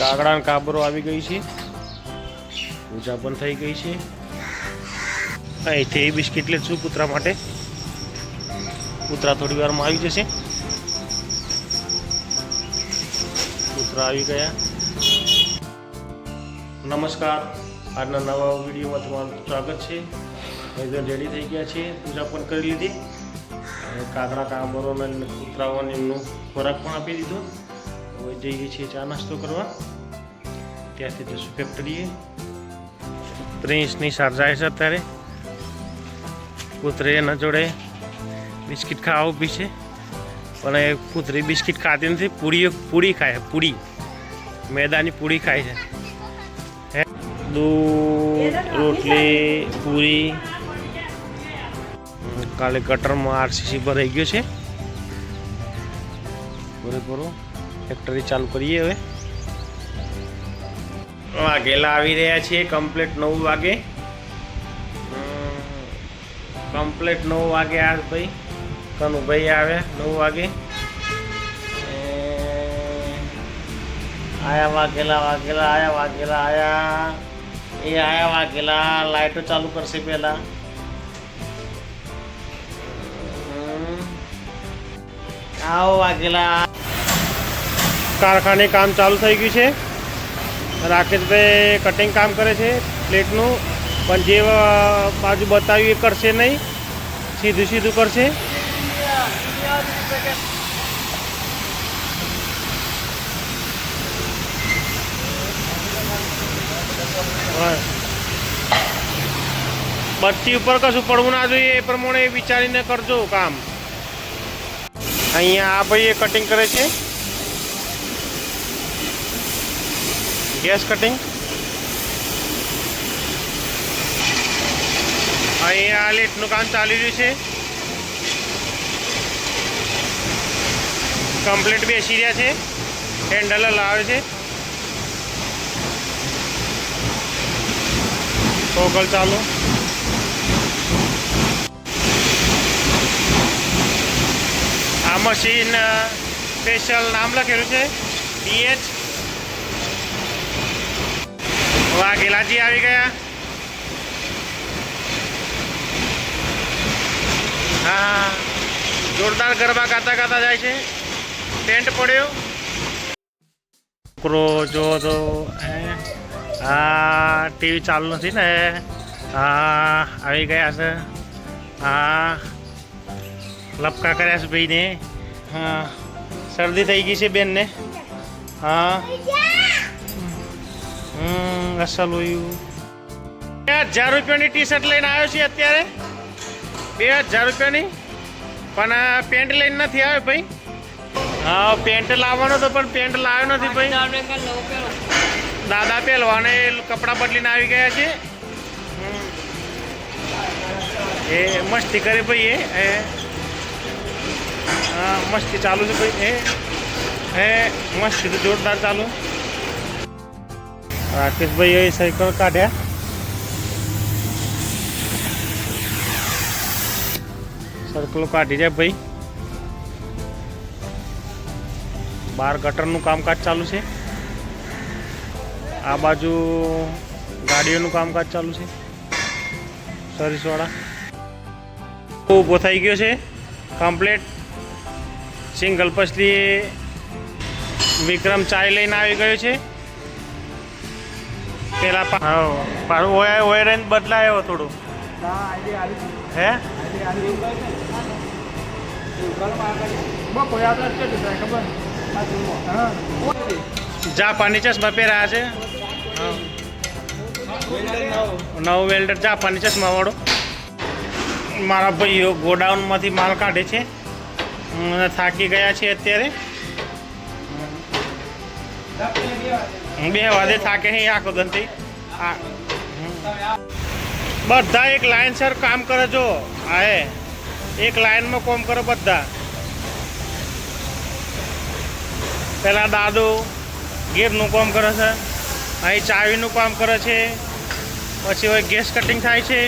કાગડા ને કાબરો આવી ગઈ છે, પૂજા પણ થઈ ગઈ છે. અહીંથી બિસ્કિટ લેશું કૂતરા માટે. કૂતરા થોડી વારમાં આવી જશે. કૂતરા આવી ગયા. નમસ્કાર, આજના નવા વિડીયોમાં તમારું સ્વાગત છે. એકદમ રેડી થઈ ગયા છે, પૂજા પણ કરી લીધી અને કાગડા કાબરોને કૂતરાઓને એમનું ખોરાક પણ આપી દીધો. હવે જઈએ છીએ ચા નાસ્તો કરવા. ત્યાંથી જશું ફેક્ટરીએ. પ્રિન્સની સાર જાય છે અત્યારે. કૂતરી એના જોડે બિસ્કિટ ખાવા ઊભી છે, પણ એ કૂતરી બિસ્કિટ ખાતી નથી. પૂરી ખાય, પૂરી મેદાની પૂરી ખાય છે. દૂધ, રોટલી, પૂરી. કાલે ગટરમાં આરસીસી ભરાઈ ગયો છે. પૂરેપૂરો ફેક્ટરી ચાલુ કરીએ. હવે વાઘેલા આવી રહ્યા છીએ. કમ્પ્લીટ 9 વાગે. કમ્પ્લીટ 9 વાગે આ ભાઈ કનુભાઈ આવ્યા 9 વાગે. આયા વાઘેલા આયા. એ આયા વાઘેલા. લાઇટો ચાલુ કરશે પહેલા. આવો વાઘેલા. કારખાને કામ ચાલુ થઈ ગયું છે. રાકેશભાઈ કટિંગ કામ કરે છે પ્લેટનું, પણ જે બાજુ બતાવ્યું એ કરશે નહીં, સીધું કરશે. બત્તી ઉપર કશું પડવું ના જોઈએ, એ પ્રમાણે વિચારીને કરજો કામ. અહીંયા આ ભાઈ એ કટિંગ કરે છે, ગેસ કટિંગ. અહીંયા લેટનું કામ ચાલી રહ્યું છે. કમ્પ્લીટ બેસી રહ્યા છે. હેન્ડલ લાવે છે. ટોગલ ચાલુ. આ મશીન સ્પેશિયલ નામ લખેલું છે, PH. વાઘેલાજી આવી ગયા. હા, જોરદાર ગરબા ગાતા જાય છે. ટેન્ટ પડ્યો. છોકરો જો તો હા, ટીવી ચાલુ નથી ને. હા, આવી ગયા છે. હા, લપકા કર્યા છે ભાઈને. હા, શરદી થઈ ગઈ છે બેનને. હા, અસલ હોય. 2000 રૂપિયાની ટી-શર્ટ લઈને આવ્યો છે અત્યારે. 2000 રૂપિયાની, પણ પેન્ટ લઈને નથી આવ્યો ભાઈ. હા, પેન્ટ લાવવાનો તો, પણ પેન્ટ લાવ્યો નથી ભાઈ. દાદા પહેલવાને કપડાં બદલીને આવી ગયા છે. એ મસ્તી કરે ભાઈ. એ હા, મસ્તી ચાલુ છે ભાઈ. એ મસ્તી તો જોરદાર ચાલુ. રાકેશભાઈ એ સાયકલ કાઢ્યા. સર્કલો કાઢી જાય ભાઈ. બહાર ગટરનું કામકાજ ચાલુ છે. આ બાજુ ગાડીઓનું કામકાજ ચાલુ છે. સર્વિસવાળા ઊભો થઈ ગયો છે કમ્પ્લીટ. સિંગલ પસલી વિક્રમ ચાય લઈને આવી ગયો છે. પેલા ઓયરન બદલાયો થોડું. હે, જાપાની ચશ્મા પહેર્યા છે. નવો વેલ્ડર જાપાની ચશ્મા વાળો. મારા ભાઈઓ ગોડાઉનમાંથી માલ કાઢે છે. થાકી ગયા છે અત્યારે. બે વાદે થાકે છે આખો ધનથી. બધા એક લાઇનસર કામ કરે. જો આ એક લાઇનમાં કામ કરે બધા. પેલા દાદુ ગેરનું કામ કરે છે, અહીં ચાવીનું કામ કરે છે, પછી હવે ગેસ કટિંગ થાય છે.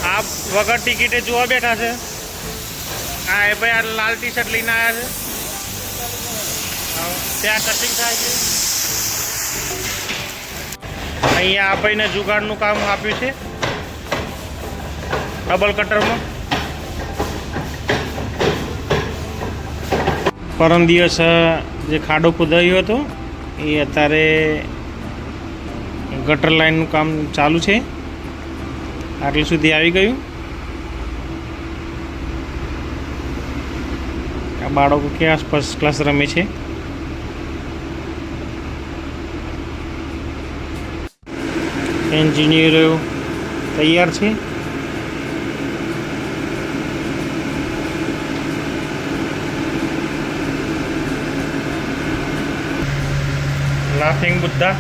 આ વગર ટિકિટે જોવા બેઠા છે. આ ભાઈ આ લાલ ટી-શર્ટ લઈને આવ્યા છે. ત્યાં કટિંગ થાય છે. અહીંયા આપણને જુગાડનું કામ આપ્યું છે ડબલ કટરમાં. પરમ દિવસ જે ખાડો ખોદાયો હતો એ અત્યારે ગટર લાઈનનું કામ ચાલુ છે. આટલું સુધી આવી ગયું. આ બાળકો ક્યાં ફર્સ્ટ ક્લાસ રમે છે. એન્જિનિયરો તૈયાર છે. લાફિંગ બુદ્ધા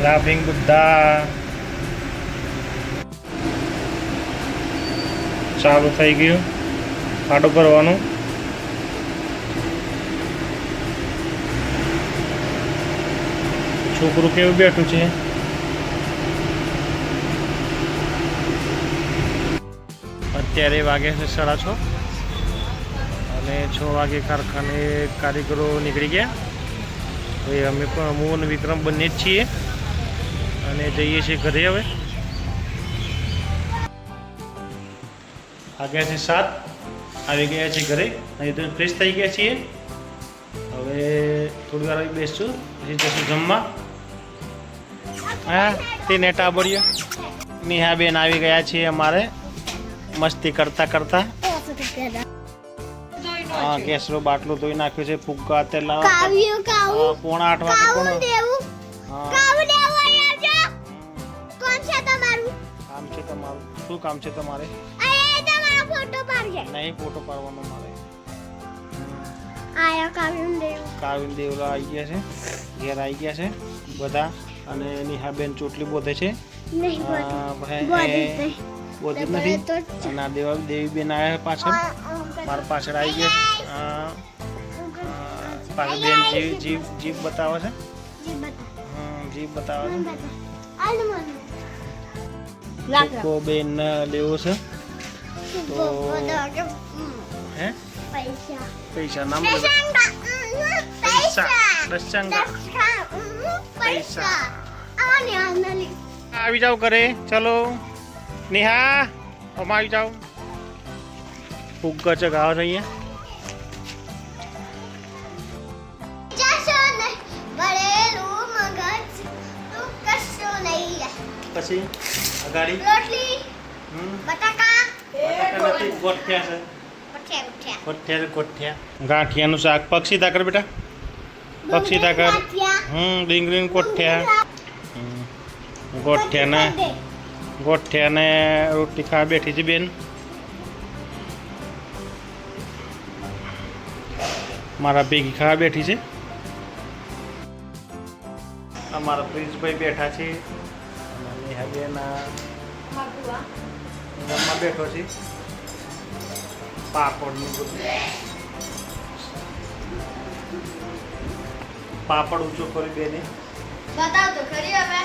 લાફિંગ બુદ્ધા ચાલુ થઈ ગયું ખાડો ભરવાનું. છોકરું કેવું બેઠું છે. અત્યારે વાગે છે 6:30 અને 6 વાગે કારખાને કારીગરો નીકળી ગયા. હવે અમે પણ હું અને વિક્રમ બંને જ છીએ અને જઈએ છીએ ઘરે. હવે વાગ્યા છે 7, આવી ગયા છે ઘરે. અહીં તો ફ્રેશ થઈ ગયા છીએ. હવે થોડી વાર બેસશું પછી જશું જમવા. હા તે નેટા બોલ્યો. નિહાબેન આવી ગયા છીએ અમારે મસ્તી કરતા કરતા. હા કેસરો બાટલો ધોઈ નાખ્યો છે. ફુગ્ગા તેલા 7:45 વાગે કામ છે તમારું. શું કામ છે તમારે? નહીં ફોટો પાડવાનો મારે. કાવિન દેવલા આવી ગયા છે. ઘેર આવી ગયા છે બધા. અને નિહાબેન ચોટલી બોધે છે. બોધી નથી. અને આ દેવીબેન આવ્યા પાછળ મારા પાછળ આવી ગયા છે. પાછળ બેન જીભ બતાવે છે. જીભ બતાવે છે. બેન લેવો છે તો હે પૈસા નામ પૈસા આવી જાઓ કરે. ચલો નેહા અમે આવી જાઓ. ફુગ્ગા ચગાવો છે અહીંયા. પછી અગાડી ગાંઠિયાનું શાક. પક્ષી તાકર બેટા પક્ષી તાકર. ડુંગળી કોઠિયા. ગોઠિયાને રોટલી ખાવા બેઠી છે બેન. મારા ભેગી ખાવા બેઠી છે. અમારા પ્રિન્સભાઈ બેઠા છે. બેન જમવા બેઠો છે. પાપડનું બધું પાપડ ઊંચો કરી બેને બતાવ તો ખરી. હવે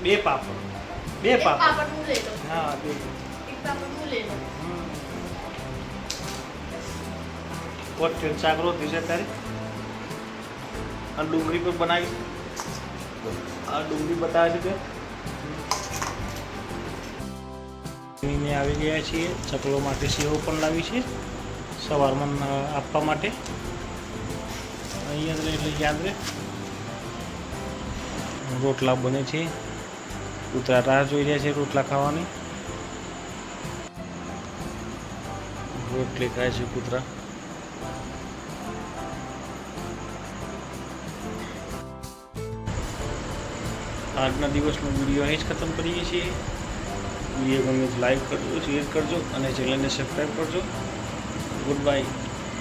બે પાપડ હું લઈ લો. હા બે એક પાપડ હું લઈ લો. કોઠિયું શાક રોટી છે તારી. અને ડુંગળી પણ બનાવી. આ ડુંગળી બતાવે છે કે આવી ગયા છીએ. ચકલો માટે સેવ પણ લાવી છે સવારમાં આપવા માટે. અહીંયા જ એટલે યાદ રહે. રોટલા બને છે. કૂતરા રાહ જોઈ રહ્યા છે રોટલા ખાવાની. રોટલી ખાય છે કૂતરા. આજના દિવસનો વિડીયો અહીં જ ખતમ કરીએ છીએ. વિડીયો ગમે તો લાઈક કરજો, શેર કરજો અને ચેનલને સબસ્ક્રાઈબ કરજો. Good bye.